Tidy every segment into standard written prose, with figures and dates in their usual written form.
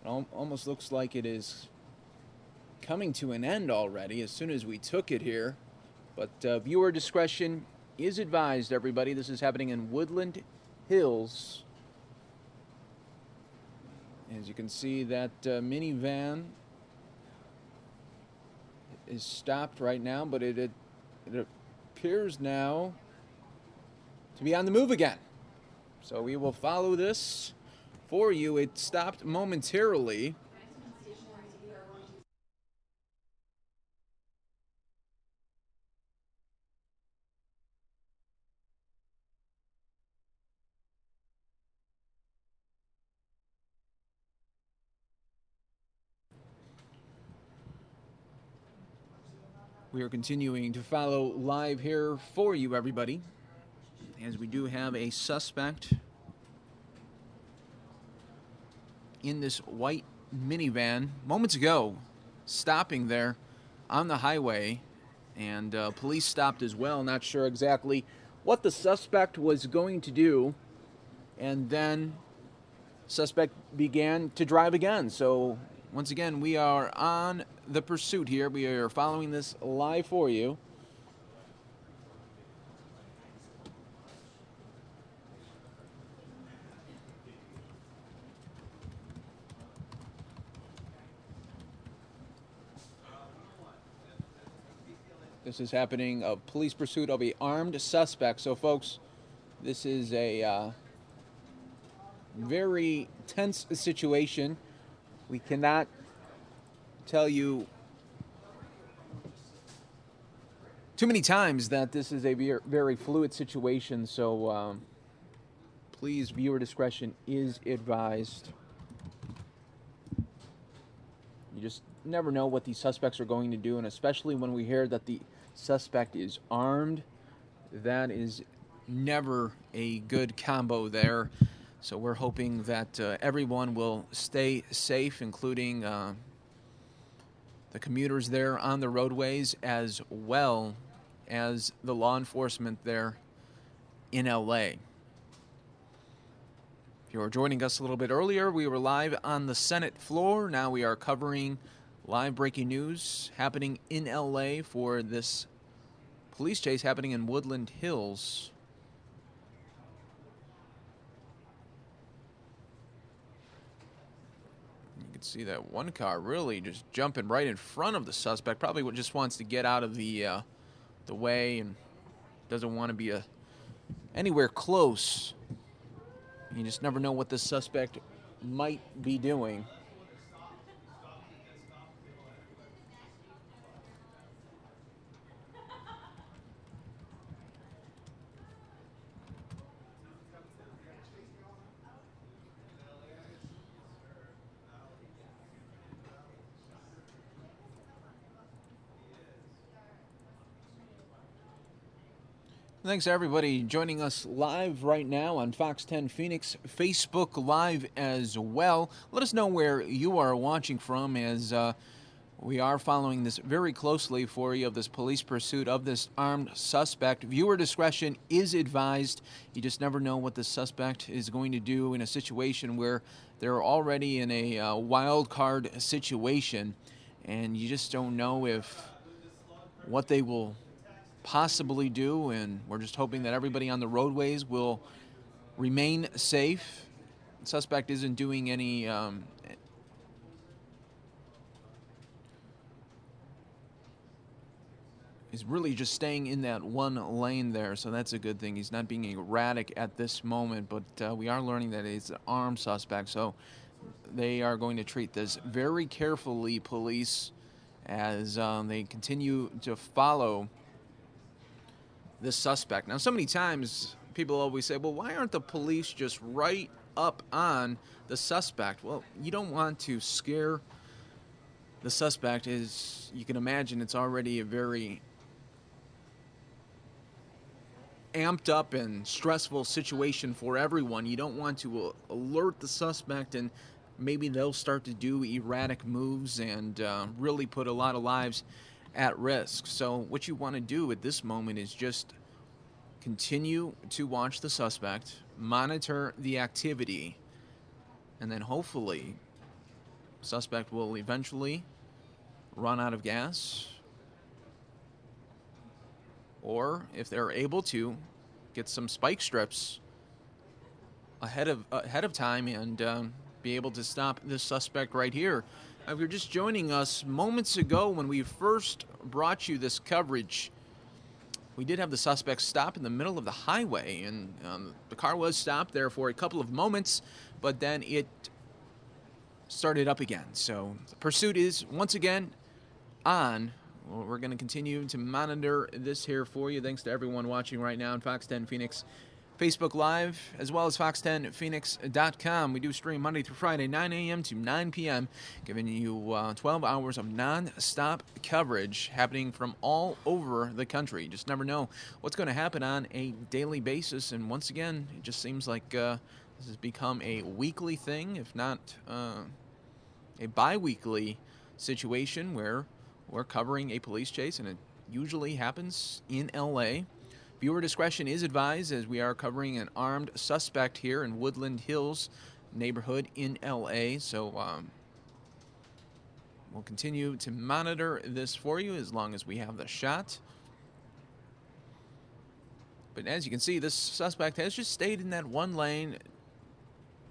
It almost looks like it is coming to an end already as soon as we took it here. But viewer discretion is advised, everybody. This is happening in Woodland Hills. As you can see, that minivan is stopped right now, but it appears now to be on the move again. So we will follow this for you. It stopped momentarily. We are continuing to follow live here for you, everybody, as we do have a suspect in this white minivan moments ago, stopping there on the highway, and police stopped as well. Not sure exactly what the suspect was going to do, and then suspect began to drive again. So once again, we are on the pursuit here. We are following this live for you. This is happening, a police pursuit of a armed suspect. So folks, this is a very tense situation. We cannot tell you too many times that this is a very fluid situation. So please, viewer discretion is advised. You just never know what these suspects are going to do, and especially when we hear that the suspect is armed, that is never a good combo there. So we're hoping that everyone will stay safe, including the commuters there on the roadways, as well as the law enforcement there in LA. If you were joining us a little bit earlier, we were live on the Senate floor. Now we are covering live breaking news happening in LA for this police chase happening in Woodland Hills. You can see that one car really just jumping right in front of the suspect. Probably just wants to get out of the way and doesn't want to be anywhere close. You just never know what the suspect might be doing. Thanks everybody joining us live right now on Fox 10 Phoenix, Facebook Live as well. Let us know where you are watching from, as we are following this very closely for you, of this police pursuit of this armed suspect. Viewer discretion is advised. You just never know what the suspect is going to do in a situation where they're already in a wild card situation, and you just don't know if what they will possibly do, and we're just hoping that everybody on the roadways will remain safe. The suspect isn't doing any he's really just staying in that one lane there, so that's a good thing. He's not being erratic at this moment, but we are learning that it's an armed suspect, so they are going to treat this very carefully, police, as they continue to follow this suspect. Now, so many times people always say, well, why aren't the police just right up on the suspect? Well, you don't want to scare the suspect. As you can imagine, it's already a very amped up and stressful situation for everyone. You don't want to alert the suspect, and maybe they'll start to do erratic moves and really put a lot of lives at risk. So what you want to do at this moment is just continue to watch the suspect, monitor the activity, and then hopefully Suspect will eventually run out of gas, or if they're able to, get some spike strips ahead of time and be able to stop this suspect right here. If you're just joining us moments ago when we first brought you this coverage, we did have the suspect stop in the middle of the highway, and the car was stopped there for a couple of moments, but then it started up again. So the pursuit is once again on. Well, we're going to continue to monitor this here for you. Thanks to everyone watching right now on Fox 10 Phoenix Facebook Live, as well as fox10phoenix.com. We do stream Monday through Friday, 9 a.m. to 9 p.m., giving you 12 hours of non-stop coverage happening from all over the country. You just never know what's going to happen on a daily basis. And once again, it just seems like this has become a weekly thing, if not a bi-weekly situation where we're covering a police chase, and it usually happens in L.A. Viewer discretion is advised, as we are covering an armed suspect here in Woodland Hills neighborhood in L.A. So we'll continue to monitor this for you as long as we have the shot. But as you can see, this suspect has just stayed in that one lane,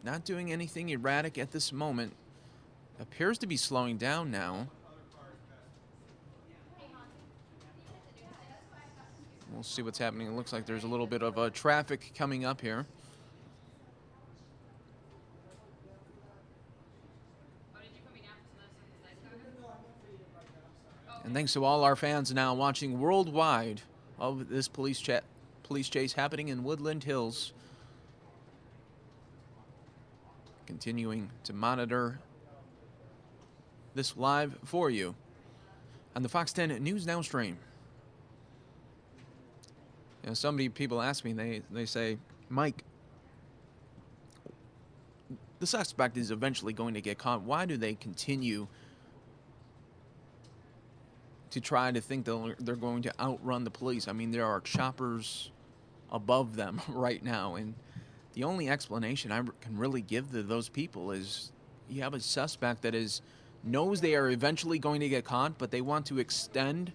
not doing anything erratic at this moment. Appears to be slowing down now. We'll see what's happening. It looks like there's a little bit of traffic coming up here. And thanks to all our fans now watching worldwide of this police chase happening in Woodland Hills. Continuing to monitor this live for you on the Fox 10 News Now stream. You know, so many people ask me, they say, Mike, the suspect is eventually going to get caught. Why do they continue to try to think they're going to outrun the police? I mean, there are choppers above them right now, and the only explanation I can really give to those people is you have a suspect that knows they are eventually going to get caught, but they want to extend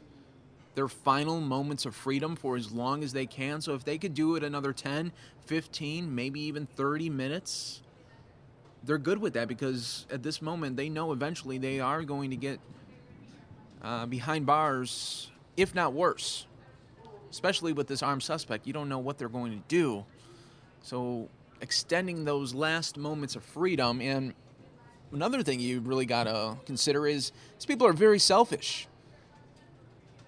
their final moments of freedom for as long as they can. So if they could do it another 10, 15, maybe even 30 minutes, they're good with that, because at this moment they know eventually they are going to get behind bars, if not worse. Especially with this armed suspect, you don't know what they're going to do. So extending those last moments of freedom. And another thing you really got to consider is these people are very selfish.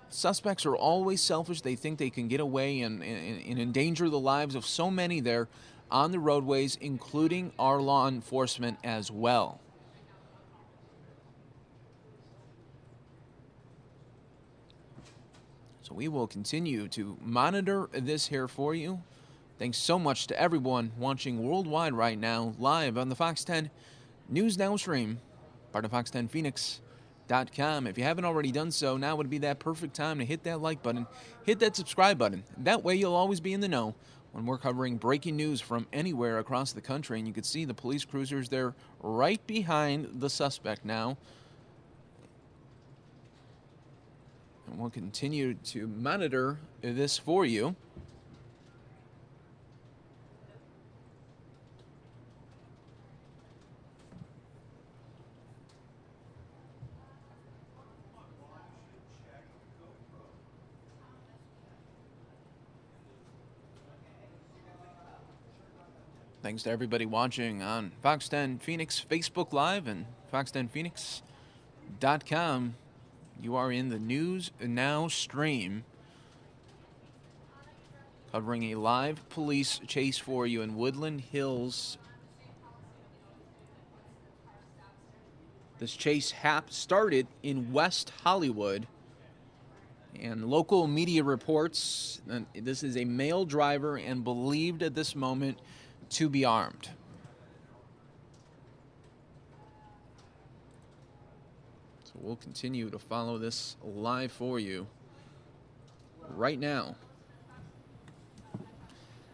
Suspects are always selfish. They think they can get away and endanger the lives of so many there on the roadways, including our law enforcement as well. So we will continue to monitor this here for you. Thanks so much to everyone watching worldwide right now, live on the Fox 10 News Now stream, part of fox10phoenix.com. If you haven't already done so, now would be that perfect time to hit that like button, hit that subscribe button. That way you'll always be in the know when we're covering breaking news from anywhere across the country. And you can see the police cruisers there right behind the suspect now. And we'll continue to monitor this for you. Thanks to everybody watching on Fox 10 Phoenix Facebook Live and fox10phoenix.com. You are in the News Now stream, covering a live police chase for you in Woodland Hills. This chase started in West Hollywood, and local media reports that this is a male driver and believed at this moment to be armed. So we'll continue to follow this live for you right now.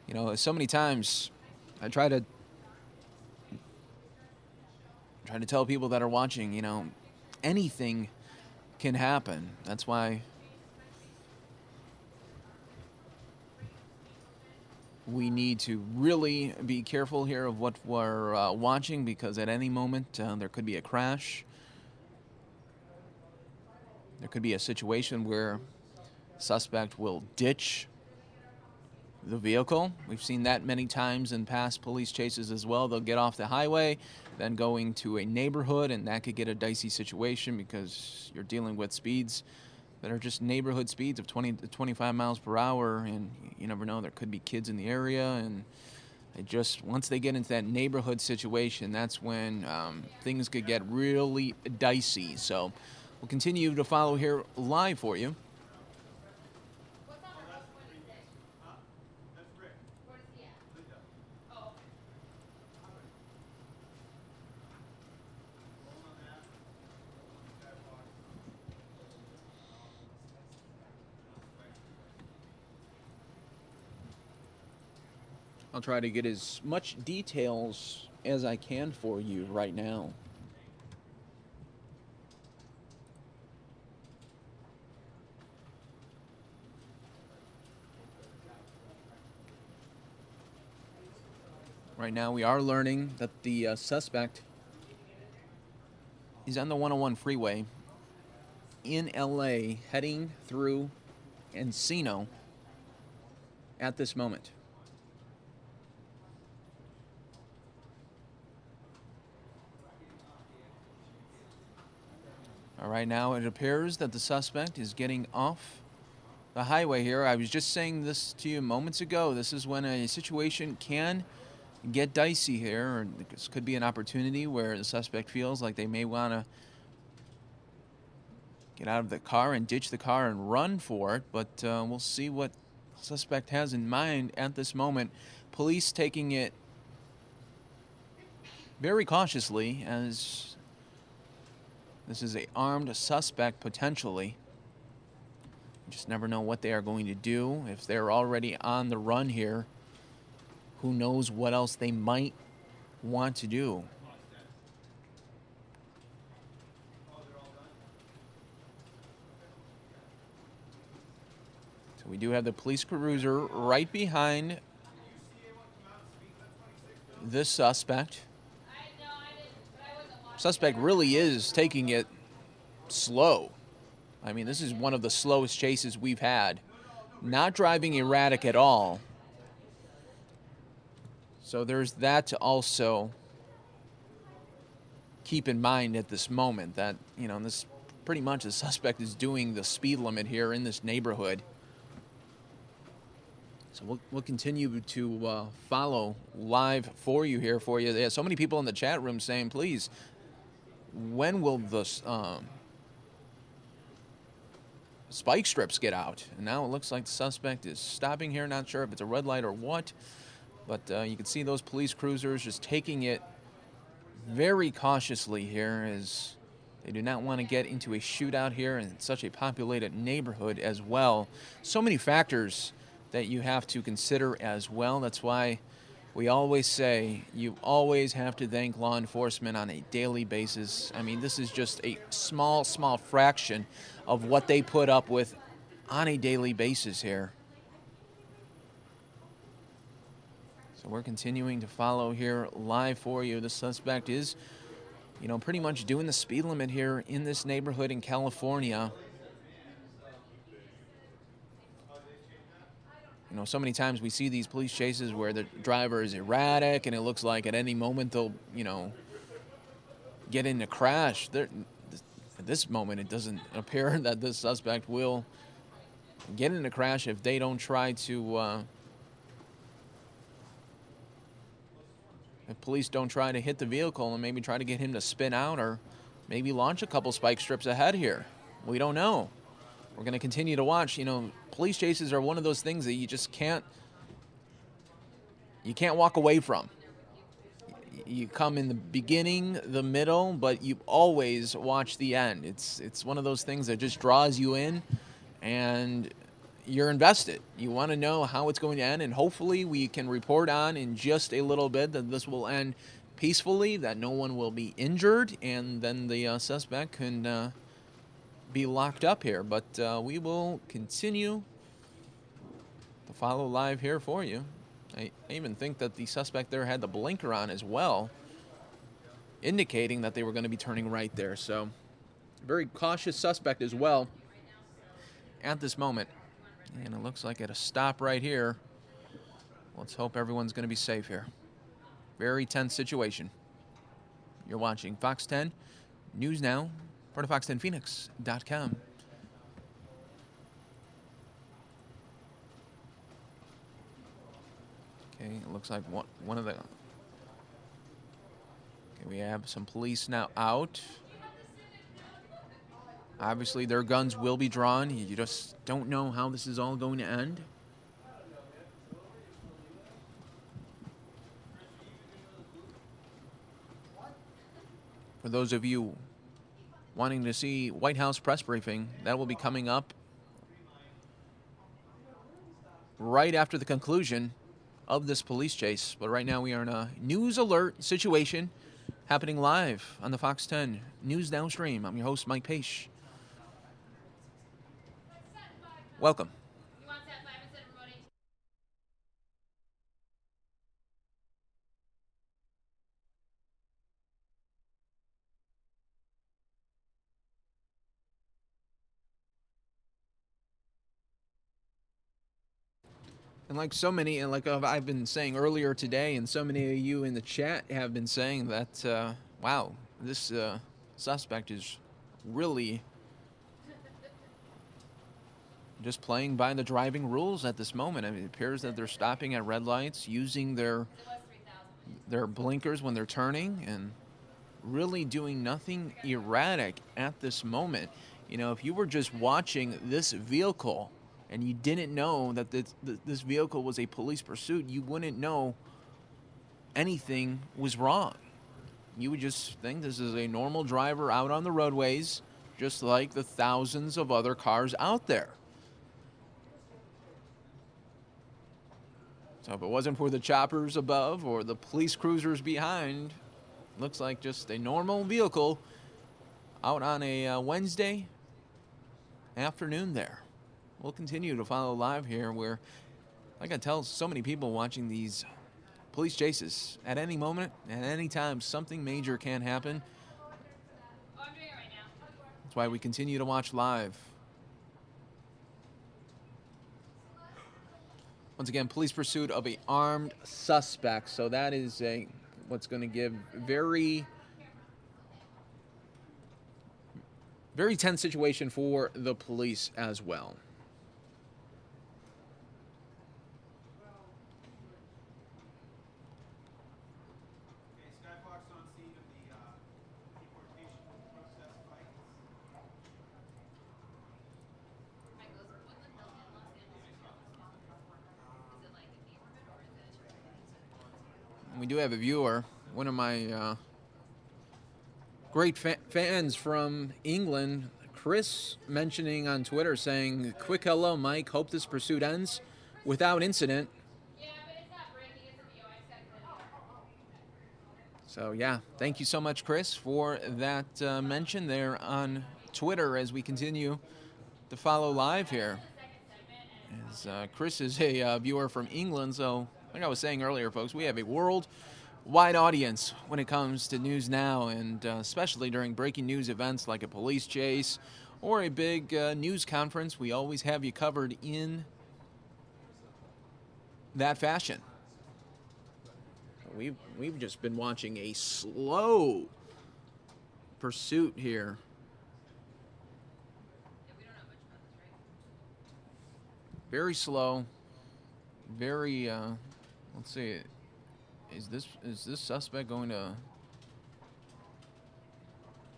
You know, so many times I try to trying to tell people that are watching, anything can happen. That's why we need to really be careful here of what we're watching, because at any moment there could be a crash. There could be a situation where suspect will ditch the vehicle. We've seen that many times in past police chases as well. They'll get off the highway, then going to a neighborhood, and that could get a dicey situation because you're dealing with speeds that are just neighborhood speeds of 20 to 25 miles per hour, and you never know, there could be kids in the area, and once they get into that neighborhood situation, that's when things could get really dicey. So we'll continue to follow here live for you. I'll try to get as much details as I can for you right now. Right now we are learning that the suspect is on the 101 freeway in LA heading through Encino at this moment. All right, now it appears that the suspect is getting off the highway here. I was just saying this to you moments ago. This is when a situation can get dicey here, or this could be an opportunity where the suspect feels like they may want to get out of the car and ditch the car and run for it, but we'll see what the suspect has in mind at this moment. Police taking it very cautiously, as this is an armed suspect potentially. You just never know what they are going to do. If they're already on the run here, who knows what else they might want to do. So we do have the police cruiser right behind this suspect. Suspect really is taking it slow. I mean, this is one of the slowest chases we've had. Not driving erratic at all. So there's that to also keep in mind at this moment, that, this pretty much the suspect is doing the speed limit here in this neighborhood. So we'll continue to follow live for you here for you. There's so many people in the chat room saying, please, when will the spike strips get out? And now it looks like the suspect is stopping here. Not sure if it's a red light or what, but you can see those police cruisers just taking it very cautiously here, as they do not want to get into a shootout here in such a populated neighborhood as well. So many factors that you have to consider as well. That's why we always say you always have to thank law enforcement on a daily basis. I mean, this is just a small fraction of what they put up with on a daily basis here. So we're continuing to follow here live for you. The suspect is, pretty much doing the speed limit here in this neighborhood in California. So many times we see these police chases where the driver is erratic, and it looks like at any moment they'll, get in a crash. At this moment, it doesn't appear that this suspect will get in a crash if they don't try to, if police don't try to hit the vehicle and maybe try to get him to spin out, or maybe launch a couple spike strips ahead here. We don't know. We're going to continue to watch. Police chases are one of those things that you just can't walk away from. You come in the beginning, the middle, but you always watch the end. It's one of those things that just draws you in, and you're invested. You want to know how it's going to end, and hopefully we can report on in just a little bit that this will end peacefully, that no one will be injured, and then the suspect can be locked up here. But we will continue to follow live here for you. I even think that the suspect there had the blinker on as well, indicating that they were going to be turning right there. So, very cautious suspect as well at this moment. And it looks like at a stop right here. Let's hope everyone's going to be safe here. Very tense situation. You're watching Fox 10 News Now, part of fox10phoenix.com. Okay, it looks like one of the... Okay, we have some police now out. Obviously, their guns will be drawn. You just don't know how this is all going to end. For those of you wanting to see White House press briefing, that will be coming up right after the conclusion of this police chase. But right now we are in a news alert situation happening live on the Fox 10 News Now stream. I'm your host, Mike Page. Welcome. And like so many, and like I've been saying earlier today, and so many of you in the chat have been saying that, wow, this suspect is really just playing by the driving rules at this moment. I mean, it appears that they're stopping at red lights, using their blinkers when they're turning, and really doing nothing erratic at this moment. You know, if you were just watching this vehicle and you didn't know that this vehicle was a police pursuit, you wouldn't know anything was wrong. You would just think this is a normal driver out on the roadways, just like the thousands of other cars out there. So if it wasn't for the choppers above or the police cruisers behind, looks like just a normal vehicle out on a Wednesday afternoon there. We'll continue to follow live here where, like I tell so many people watching these police chases, at any moment, at any time, something major can happen. That's why we continue to watch live. Once again, police pursuit of an armed suspect. So that is what's going to give very tense situation for the police as well. We do have a viewer, one of my great fans from England, Chris, mentioning on Twitter, saying, "Quick hello, Mike. Hope this pursuit ends without incident." So, yeah, thank you so much, Chris, for that mention there on Twitter as we continue to follow live here. As Chris is a viewer from England, so like I was saying earlier, folks, we have a worldwide audience when it comes to news now, and especially during breaking news events like a police chase or a big news conference. We always have you covered in that fashion. We've just been watching a slow pursuit here. Very slow. Very let's see. Is this suspect going to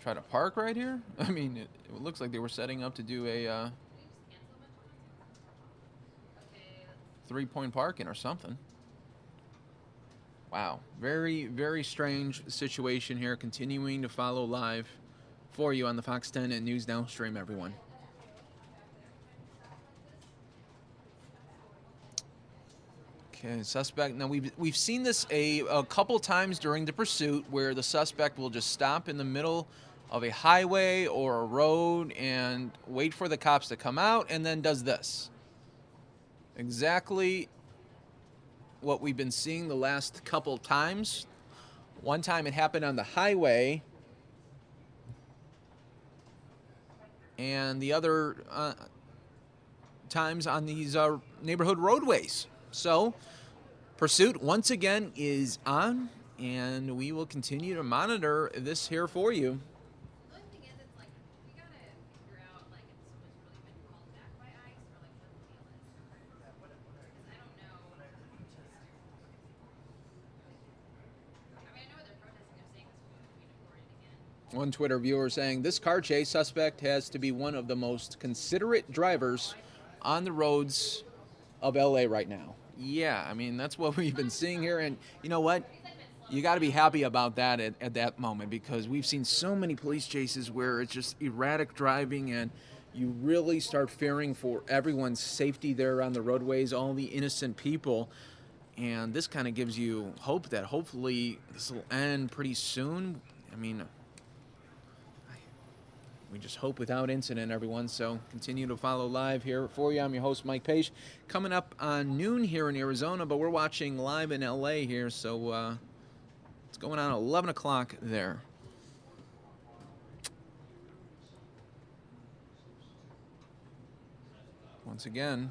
try to park right here? I mean, it looks like they were setting up to do a 3-point parking or something. Wow. Very, very strange situation here. Continuing to follow live for you on the Fox 10 and News Now stream, everyone. Okay, suspect. Now we've seen this a couple times during the pursuit where the suspect will just stop in the middle of a highway or a road and wait for the cops to come out, and then does this. Exactly what we've been seeing the last couple times. One time it happened on the highway, and the other times on these neighborhood roadways. So, pursuit once again is on, and we will continue to monitor this here for you. The only thing is, it's like, we gotta figure out, like, if someone's really been called back by ICE or, like, what the deal is. Because I don't know. I mean, I know what they're protesting. They're saying this food will be deported again. One Twitter viewer saying, this car chase suspect has to be one of the most considerate drivers on the roads of LA right now. Yeah, I mean, that's what we've been seeing here. And you know what? You got to be happy about that at that moment, because we've seen so many police chases where it's just erratic driving, and you really start fearing for everyone's safety there on the roadways, all the innocent people. And this kind of gives you hope that hopefully this will end pretty soon. I mean, we just hope without incident, everyone. So continue to follow live here for you. I'm your host, Mike Page. Coming up on noon here in Arizona, but we're watching live in LA here. So it's going on at 11 o'clock there. Once again,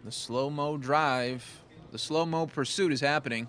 the slow-mo drive, the slow-mo pursuit is happening.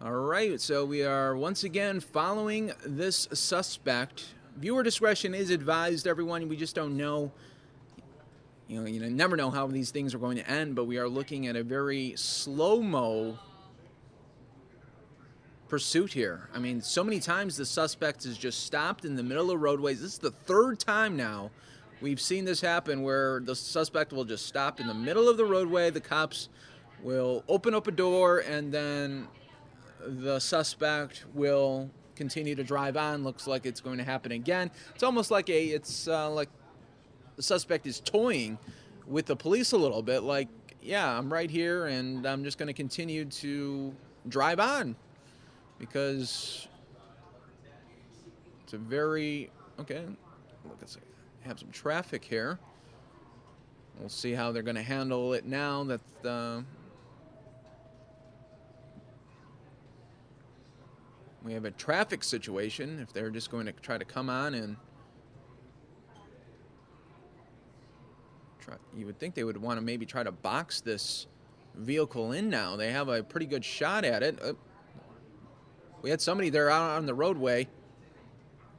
All right, so we are once again following this suspect. Viewer discretion is advised, everyone. We just don't know. You never know how these things are going to end, but we are looking at a very slow-mo pursuit here. I mean, so many times the suspect has just stopped in the middle of roadways. This is the third time now we've seen this happen, where the suspect will just stop in the middle of the roadway. The cops will open up a door, and then the suspect will continue to drive on. Looks like it's going to happen again. It's almost like like the suspect is toying with the police a little bit. Like, yeah, I'm right here, and I'm just going to continue to drive on, because it's a very okay. Look, let's have some traffic here. We'll see how they're going to handle it now that we have a traffic situation. If they're just going to try to come on and try, you would think they would want to maybe try to box this vehicle in now. They have a pretty good shot at it. We had somebody there out on the roadway.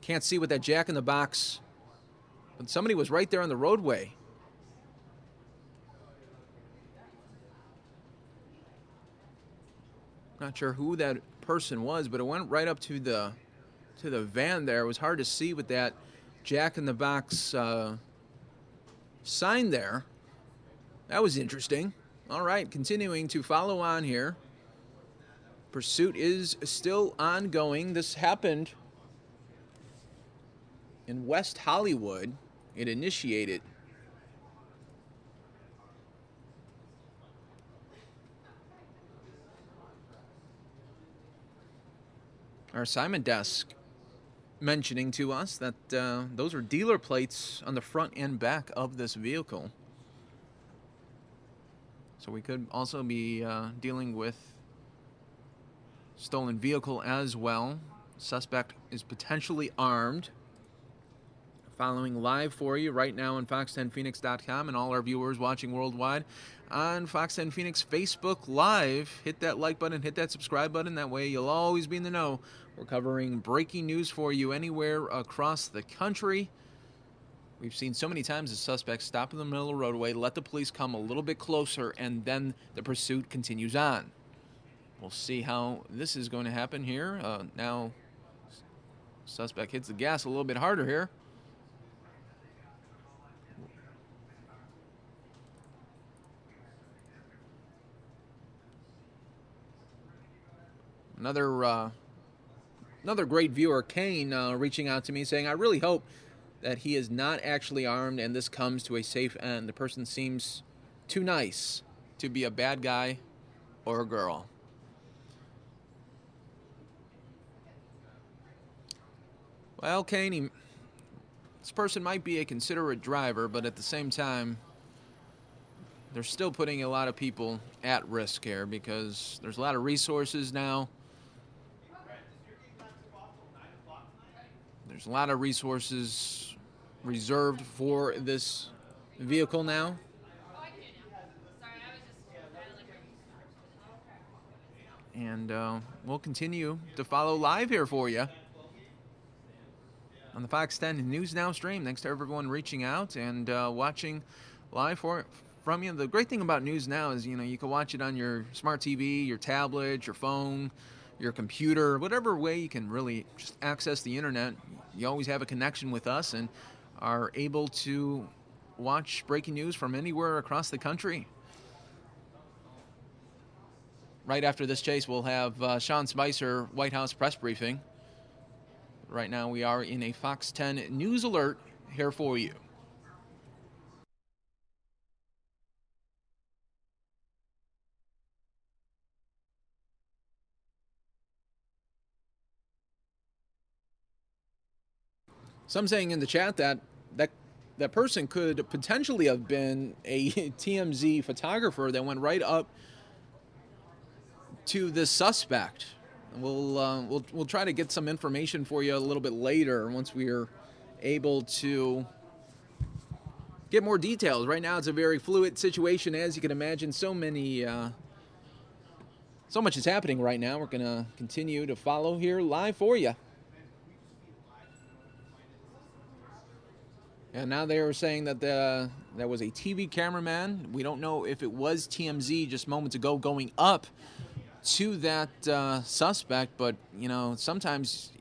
Can't see with that jack in the box, but somebody was right there on the roadway. Not sure who that person was, but it went right up to the van there. It was hard to see with that jack in the box sign there. That was interesting. All right, continuing to follow on here. Pursuit is still ongoing. This happened in West Hollywood. It initiated. Our assignment desk mentioning to us that those are dealer plates on the front and back of this vehicle. So we could also be dealing with stolen vehicle as well. Suspect is potentially armed. Following live for you right now on fox10phoenix.com and all our viewers watching worldwide on Fox 10 Phoenix Facebook Live. Hit that like button, hit that subscribe button. That way you'll always be in the know. We're covering breaking news for you anywhere across the country. We've seen so many times the suspects stop in the middle of the roadway, let the police come a little bit closer, and then the pursuit continues on. We'll see how this is going to happen here. Now, suspect hits the gas a little bit harder here. Another great viewer, Kane, reaching out to me saying, I really hope that he is not actually armed and this comes to a safe end. The person seems too nice to be a bad guy or a girl. Well, Kane, this person might be a considerate driver, but at the same time, they're still putting a lot of people at risk here because there's a lot of resources now. There's a lot of resources reserved for this vehicle now. And we'll continue to follow live here for you on the Fox 10 News Now stream. Thanks to everyone reaching out and watching live from you. The great thing about News Now is, you can watch it on your smart TV, your tablet, your phone, your computer, whatever way you can really just access the internet. You always have a connection with us and are able to watch breaking news from anywhere across the country. Right after this chase, we'll have Sean Spicer, White House press briefing. Right now, we are in a Fox 10 News Alert here for you. Some saying in the chat that person could potentially have been a TMZ photographer that went right up to this suspect. We'll try to get some information for you a little bit later once we are able to get more details. Right now, it's a very fluid situation, as you can imagine. So much is happening right now. We're going to continue to follow here live for you. And now they were saying that there was a TV cameraman. We don't know if it was TMZ just moments ago going up to that suspect, but, sometimes,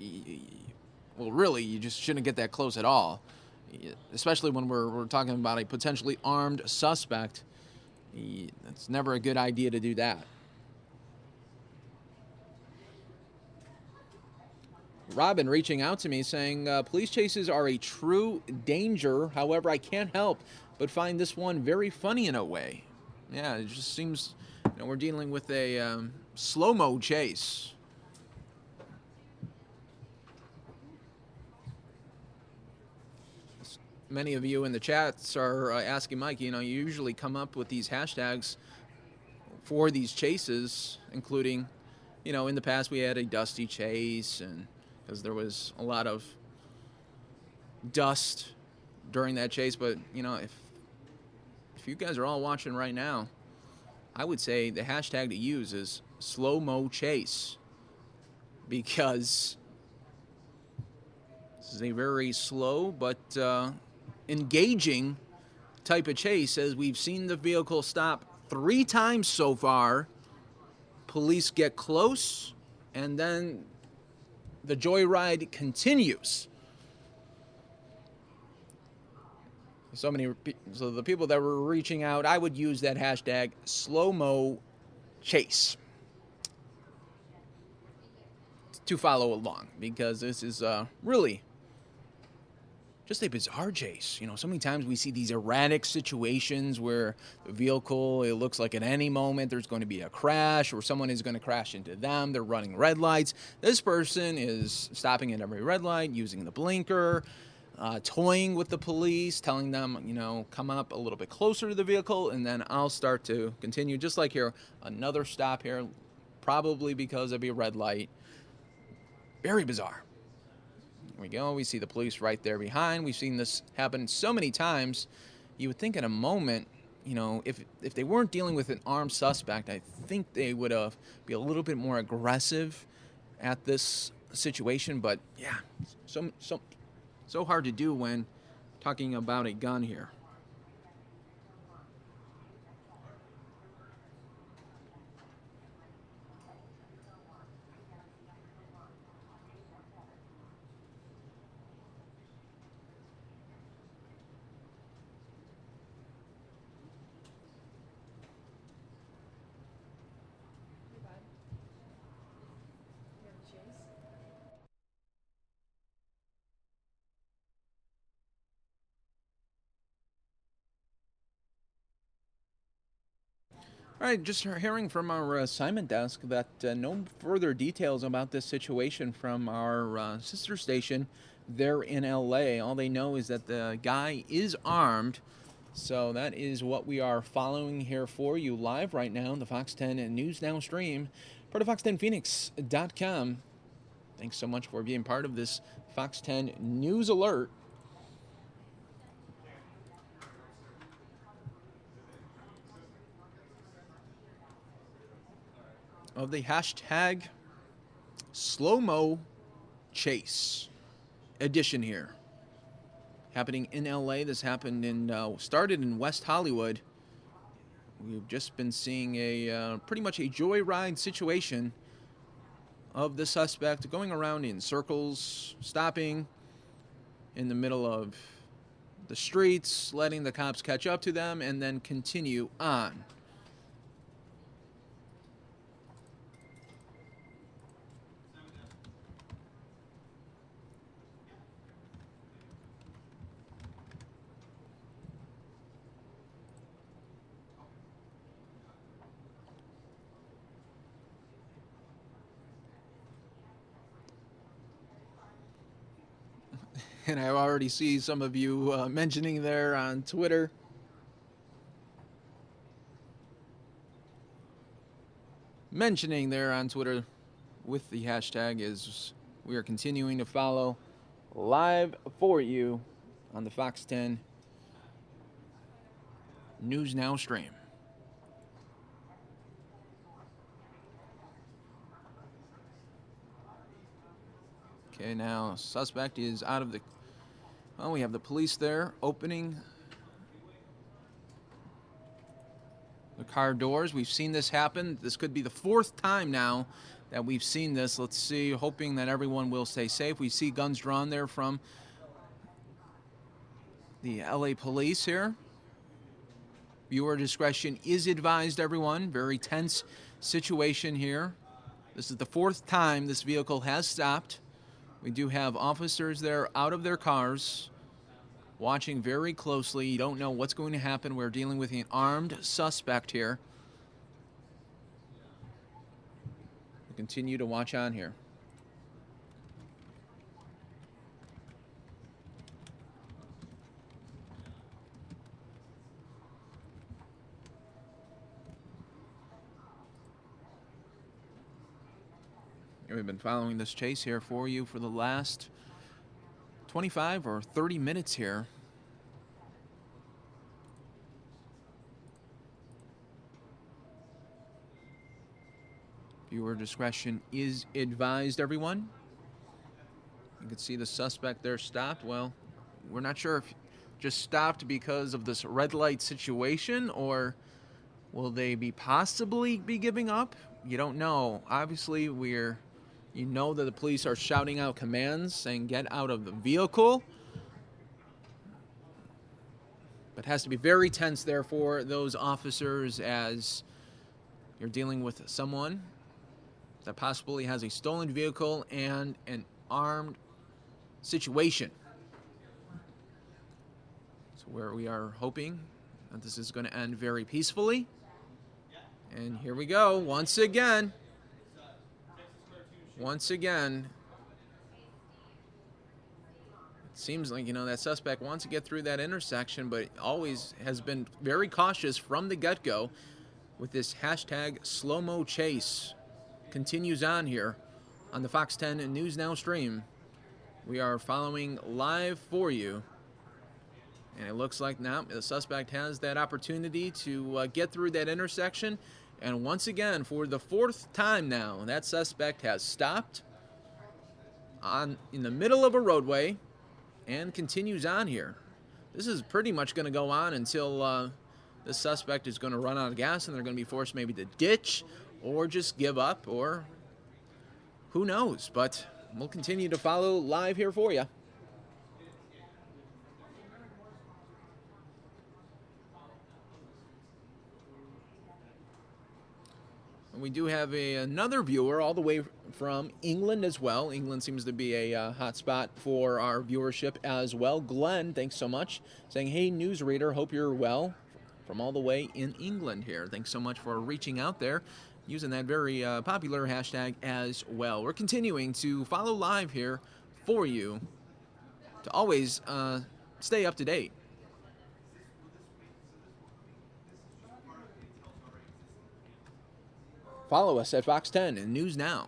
really, you just shouldn't get that close at all, especially when we're talking about a potentially armed suspect. It's never a good idea to do that. Robin reaching out to me saying, police chases are a true danger. However, I can't help but find this one very funny in a way. Yeah, it just seems, we're dealing with a slow-mo chase. Many of you in the chats are asking Mike, you usually come up with these hashtags for these chases, including, in the past we had a dusty chase, and because there was a lot of dust during that chase. But, if you guys are all watching right now, I would say the hashtag to use is slow-mo chase, because this is a very slow but engaging type of chase, as we've seen the vehicle stop 3 times so far. Police get close, and then the joyride continues. So the people that were reaching out, I would use that hashtag slow-mo chase to follow along, because this is really just a bizarre chase. So many times we see these erratic situations where the vehicle, it looks like at any moment there's going to be a crash or someone is going to crash into them. They're running red lights. This person is stopping at every red light, using the blinker. toying with the police, telling them, come up a little bit closer to the vehicle, and then I'll start to continue. Just like here, another stop here, probably because of a red light. Very bizarre. Here we go. We see the police right there behind. We've seen this happen so many times. You would think in a moment, if they weren't dealing with an armed suspect, I think they would have be a little bit more aggressive at this situation. But yeah, so hard to do when talking about a gun here. All right, just hearing from our assignment desk that no further details about this situation from our sister station there in LA. All they know is that the guy is armed. So that is what we are following here for you live right now on the Fox 10 News Now stream, part of fox10phoenix.com. Thanks so much for being part of this Fox 10 News Alert. Of the hashtag slow-mo chase edition here. Happening in LA. This happened started in West Hollywood. We've just been seeing a pretty much a joyride situation of the suspect going around in circles, stopping in the middle of the streets, letting the cops catch up to them, and then continue on. And I already see some of you mentioning there on Twitter. Mentioning there on Twitter with the hashtag is we are continuing to follow live for you on the Fox 10 News Now stream. Okay, now suspect is out of the... Well, we have the police there opening the car doors. We've seen this happen. This could be the fourth time now that we've seen this. Let's see, hoping that everyone will stay safe. We see guns drawn there from the LA police here. Viewer discretion is advised, everyone. Very tense situation here. This is the fourth time this vehicle has stopped. We do have officers there out of their cars, watching very closely. You don't know what's going to happen. We're dealing with an armed suspect here. We'll continue to watch on here. We've been following this chase here for you for the last 25 or 30 minutes here. Viewer discretion is advised, everyone. You can see the suspect there stopped. Well, we're not sure if just stopped because of this red light situation, or will they possibly be giving up? You don't know. Obviously, you know that the police are shouting out commands saying get out of the vehicle. But it has to be very tense there for those officers as you're dealing with someone that possibly has a stolen vehicle and an armed situation. So where we are hoping that this is going to end very peacefully. And here we go, once again. Once again. Let's seems like, that suspect wants to get through that intersection, but always has been very cautious from the get-go with this hashtag slow-mo chase. Continues on here on the Fox 10 News Now stream. We are following live for you. And it looks like now the suspect has that opportunity to get through that intersection. And once again, for the fourth time now, that suspect has stopped in the middle of a roadway and continues on here. This is pretty much going to go on until the suspect is going to run out of gas and they're going to be forced maybe to ditch or just give up, or who knows. But we'll continue to follow live here for you. We do have another viewer all the way from England as well. England seems to be a hot spot for our viewership as well. Glenn, thanks so much. Saying, hey, newsreader, hope you're well. From all the way in England here. Thanks so much for reaching out there, using that very popular hashtag as well. We're continuing to follow live here for you to always stay up to date. Follow us at Fox 10 and News Now.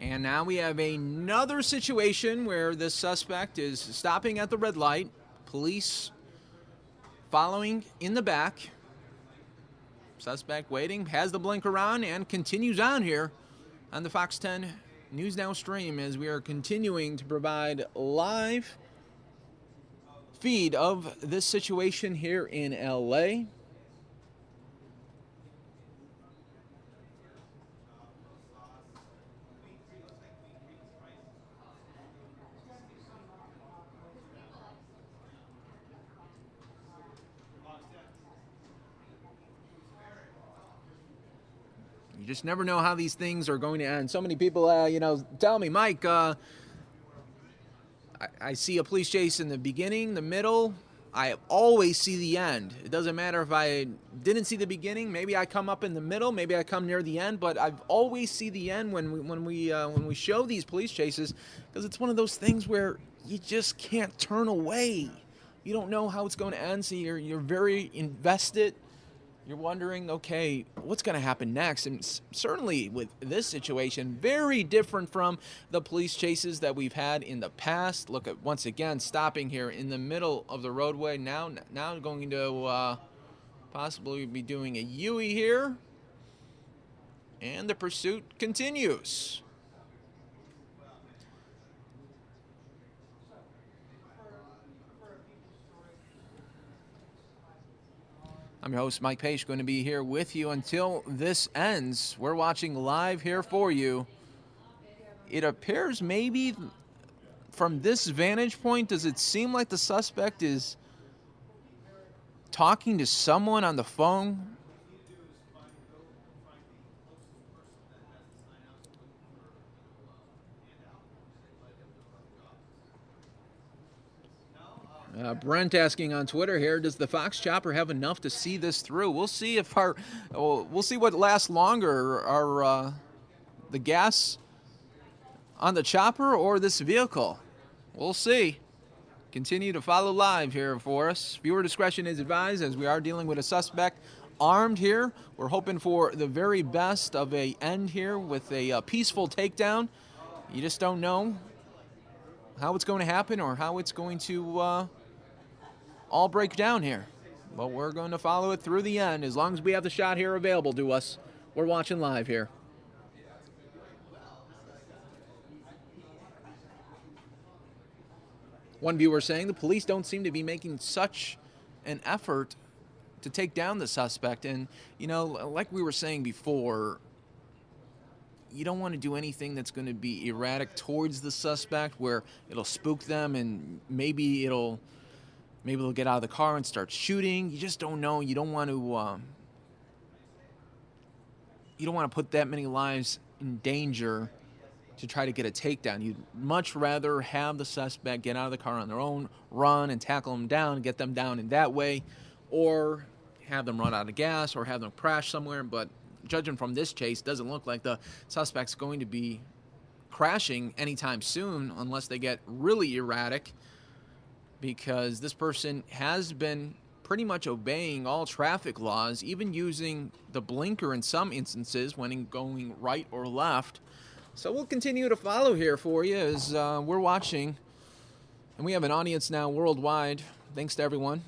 And now we have another situation where the suspect is stopping at the red light. Police following in the back. Suspect waiting, has the blinker on, and continues on here on the Fox 10 News Now stream as we are continuing to provide live feed of this situation here in LA. You just never know how these things are going to end. So many people, tell me, Mike, I see a police chase in the beginning, the middle. I always see the end. It doesn't matter if I didn't see the beginning. Maybe I come up in the middle. Maybe I come near the end. But I always see the end when we show these police chases, because it's one of those things where you just can't turn away. You don't know how it's going to end, so you're very invested. You're wondering, okay, what's going to happen next? And certainly with this situation, very different from the police chases that we've had in the past. Look at, once again, stopping here in the middle of the roadway. Now going to possibly be doing a U-turn here. And the pursuit continues. I'm your host, Mike Page, going to be here with you until this ends. We're watching live here for you. It appears maybe from this vantage point, does it seem like the suspect is talking to someone on the phone? Brent asking on Twitter here, does the Fox chopper have enough to see this through? We'll see if we'll see what lasts longer, the gas on the chopper or this vehicle. We'll see. Continue to follow live here for us. Viewer discretion is advised as we are dealing with a suspect armed here. We're hoping for the very best of a end here with a peaceful takedown. You just don't know how it's going to happen or how it's going to all break down here. But we're going to follow it through the end. As long as we have the shot here available to us, we're watching live here. One viewer saying the police don't seem to be making such an effort to take down the suspect. And, like we were saying before, you don't want to do anything that's going to be erratic towards the suspect where it'll spook them and maybe they'll get out of the car and start shooting. You just don't know. You don't want to put that many lives in danger to try to get a takedown. You'd much rather have the suspect get out of the car on their own, run and tackle them down, get them down in that way, or have them run out of gas or have them crash somewhere. But judging from this chase, doesn't look like the suspect's going to be crashing anytime soon unless they get really erratic, because this person has been pretty much obeying all traffic laws, even using the blinker in some instances when going right or left. So we'll continue to follow here for you as we're watching. And we have an audience now worldwide. Thanks to everyone.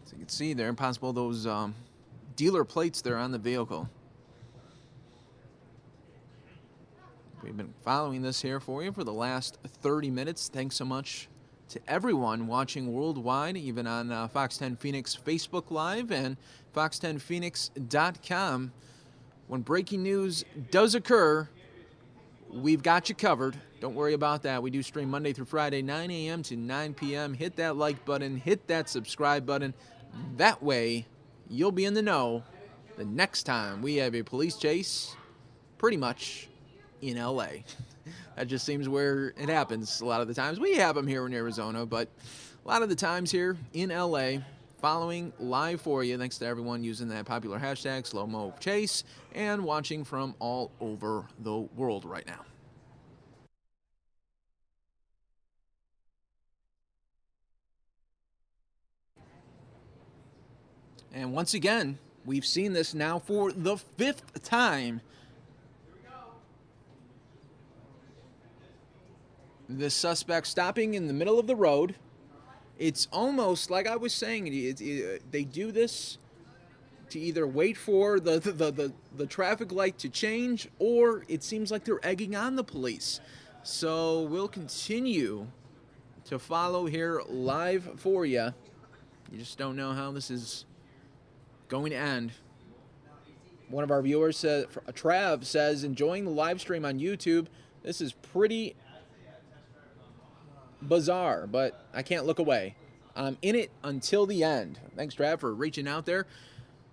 So you can see there, possible those dealer plates there on the vehicle. We've been following this here for you for the last 30 minutes. Thanks so much to everyone watching worldwide, even on Fox 10 Phoenix Facebook Live and fox10phoenix.com. When breaking news does occur, we've got you covered. Don't worry about that. We do stream Monday through Friday, 9 a.m. to 9 p.m. Hit that like button, hit that subscribe button. That way, you'll be in the know the next time we have a police chase, pretty much in LA. That just seems where it happens a lot of the times. We have them here in Arizona, but a lot of the times here in LA, following live for you, thanks to everyone using that popular hashtag SlowMo Chase and watching from all over the world right now. And once again, we've seen this now for the 5th time. The suspect stopping in the middle of the road. It's almost like I was saying, they do this to either wait for the traffic light to change, or it seems like they're egging on the police. So we'll continue to follow here live for you. You just don't know how this is going to end. One of our viewers said, Trav says, enjoying the live stream on YouTube. This is pretty bizarre, but I can't look away. I'm in it until the end. Thanks, Trav, for reaching out there.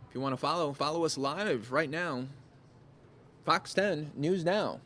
If you want to follow us live right now. Fox 10 News Now.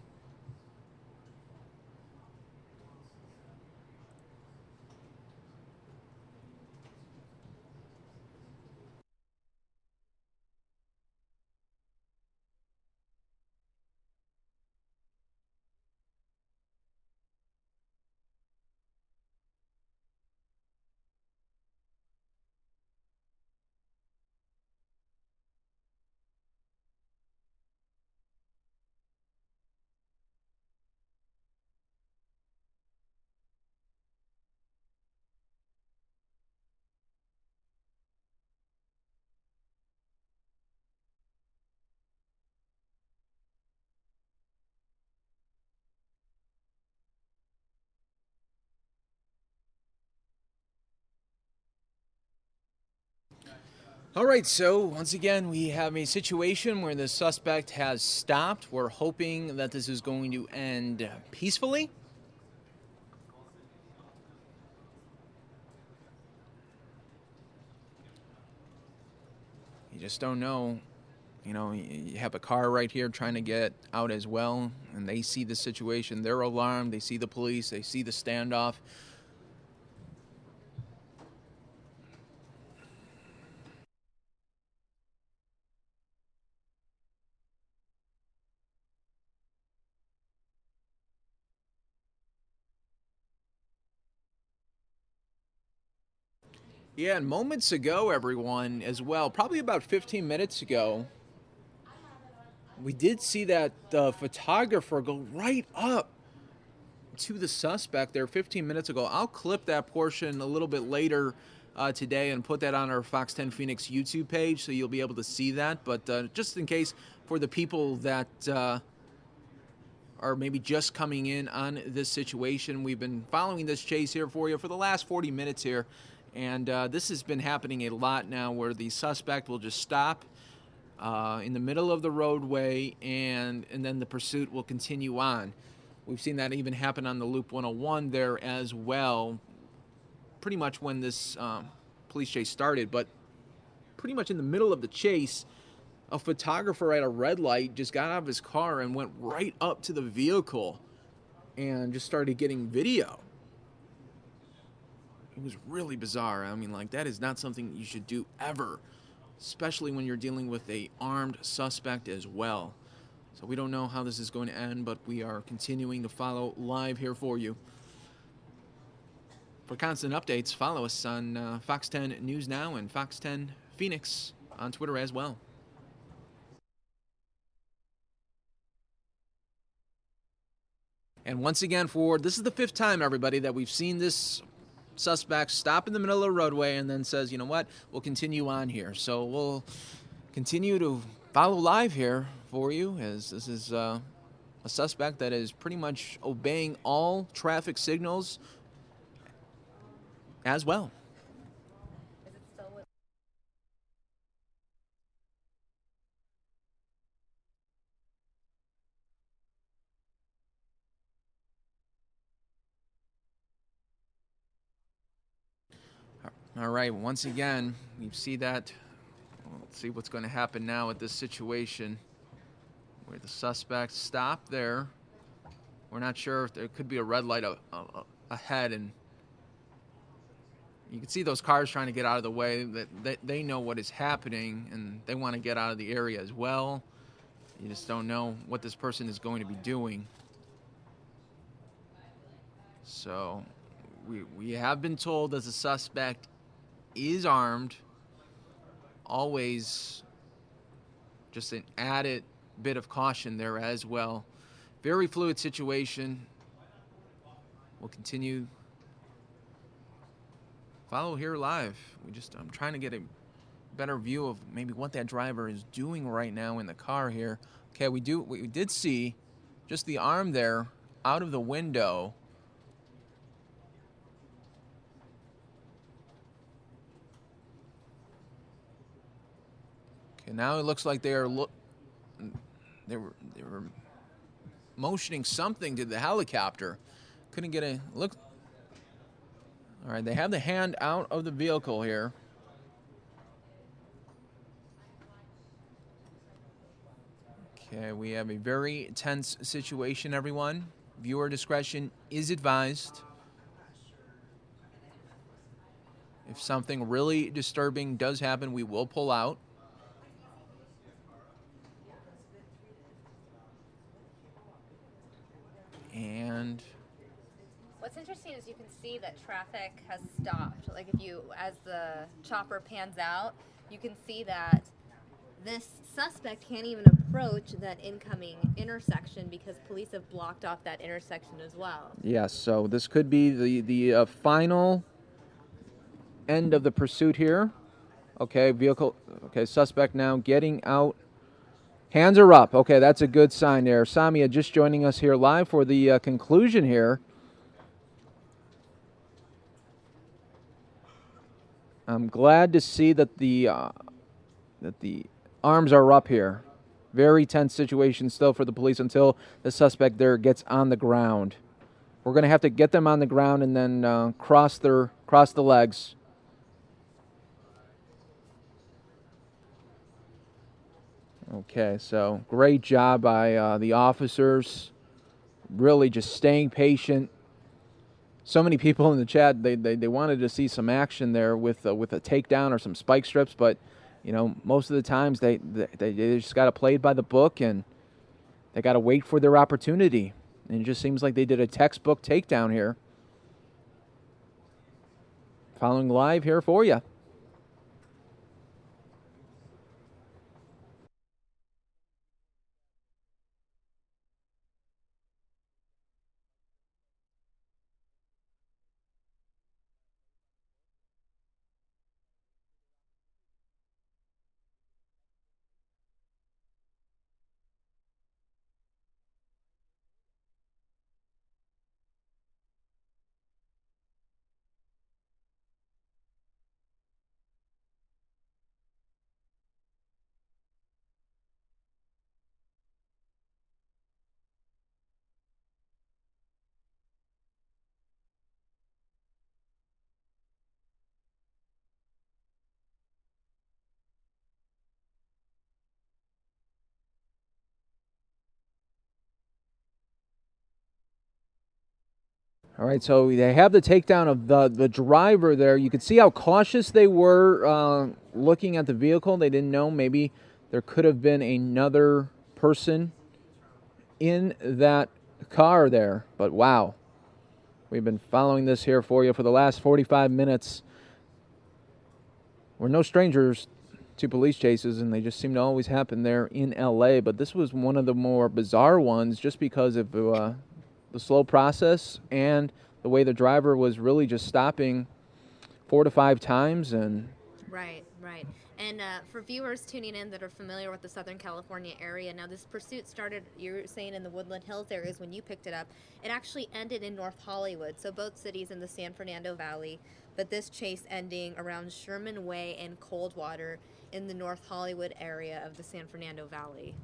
All right, so once again, we have a situation where the suspect has stopped. We're hoping that this is going to end peacefully. You just don't know. You have a car right here trying to get out as well, and they see the situation. They're alarmed. They see the police. They see the standoff. Yeah, and moments ago, everyone, as well, probably about 15 minutes ago, we did see that the photographer go right up to the suspect there 15 minutes ago. I'll clip that portion a little bit later today and put that on our Fox 10 Phoenix YouTube page, so you'll be able to see that. But just in case, for the people that are maybe just coming in on this situation, we've been following this chase here for you for the last 40 minutes here. And this has been happening a lot now, where the suspect will just stop in the middle of the roadway, and then the pursuit will continue on. We've seen that even happen on the Loop 101 there as well, pretty much when this police chase started. But pretty much in the middle of the chase, a photographer at a red light just got out of his car and went right up to the vehicle and just started getting video. It was really bizarre. I mean, like, that is not something you should do ever, especially when you're dealing with a armed suspect as well. So we don't know how this is going to end, but we are continuing to follow live here for you. For constant updates, follow us on Fox 10 News Now and Fox 10 Phoenix on Twitter as well. And once again, this is the 5th time, everybody, that we've seen this suspect stop in the middle of the roadway and then says, you know what, we'll continue on here. So we'll continue to follow live here for you, as this is a suspect that is pretty much obeying all traffic signals as well. Is it still with? All right, once again, you see that. Let's see what's going to happen now at this situation where the suspect stopped there. We're not sure if there could be a red light ahead, and you can see those cars trying to get out of the way. That they know what is happening, and they want to get out of the area as well. You just don't know what this person is going to be doing. So we have been told that the suspect is armed. Always just an added bit of caution there as well. Very fluid situation. We'll continue follow here live. I'm trying to get a better view of maybe what that driver is doing right now in the car here. Okay, we did see just the arm there out of the window. Okay, now it looks like they were motioning something to the helicopter. Couldn't get a look. All right, they have the hand out of the vehicle here. Okay, we have a very tense situation, everyone. Viewer discretion is advised. If something really disturbing does happen, we will pull out. And What's interesting is you can see that traffic has stopped. Like as the chopper pans out, you can see that this suspect can't even approach that incoming intersection because police have blocked off that intersection as well. yes, so this could be the final end of the pursuit here. Okay, suspect now getting out. Hands are up. Okay, that's a good sign there. Samia just joining us here live for the conclusion here. I'm glad to see that the arms are up here. Very tense situation still for the police until the suspect there gets on the ground. We're going to have to get them on the ground and then cross the legs. Okay, so great job by the officers. Really just staying patient. So many people in the chat, they wanted to see some action there with a takedown or some spike strips, but most of the times they just got to play it by the book, and they got to wait for their opportunity. And it just seems like they did a textbook takedown here. Following live here for you. All right, so they have the takedown of the driver there. You could see how cautious they were looking at the vehicle. They didn't know maybe there could have been another person in that car there. But wow, we've been following this here for you for the last 45 minutes. We're no strangers to police chases, and they just seem to always happen there in L.A., but this was one of the more bizarre ones just because of the slow process and the way the driver was really just stopping 4 to 5 times. And Right, right. And for viewers tuning in that are familiar with the Southern California area, now this pursuit started, you're saying, in the Woodland Hills areas when you picked it up. It actually ended in North Hollywood, so both cities in the San Fernando Valley, but this chase ending around Sherman Way and Coldwater in the North Hollywood area of the San Fernando Valley.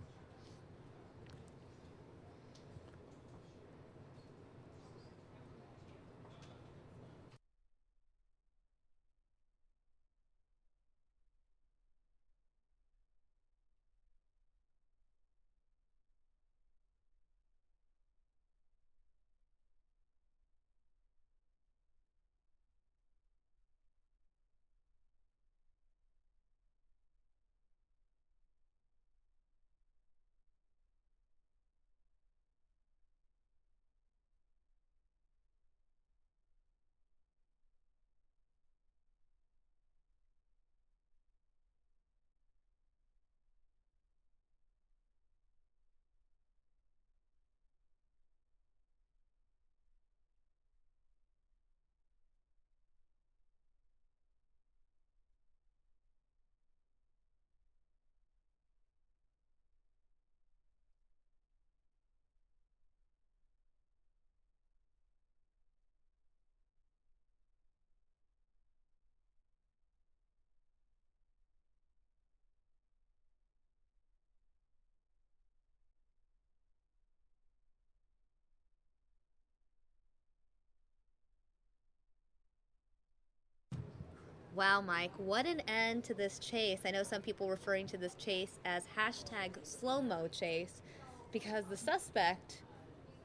Wow, Mike, what an end to this chase. I know some people referring to this chase as hashtag slow-mo chase because the suspect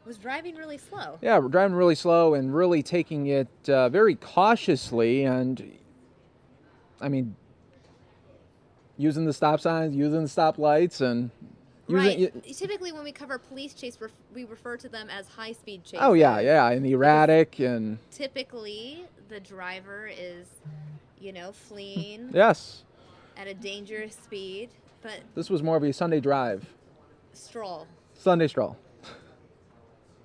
was driving really slow. yeah, we're driving really slow and really taking it very cautiously. And I mean, using the stop signs, using the stop lights, and Right. Typically, when we cover police chase, we refer to them as high-speed chases. Oh yeah, and erratic and typically the driver is, fleeing yes. at a dangerous speed, but This was more of a Sunday drive, stroll Sunday stroll.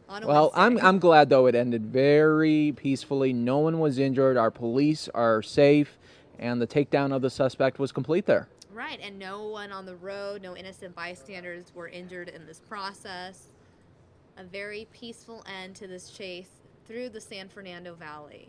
on a Well, Wednesday. I'm glad though it ended very peacefully. No one was injured. Our police are safe, and the takedown of the suspect was complete there. Right, and no one on the road, no innocent bystanders were injured in this process. A very peaceful end to this chase through the San Fernando Valley.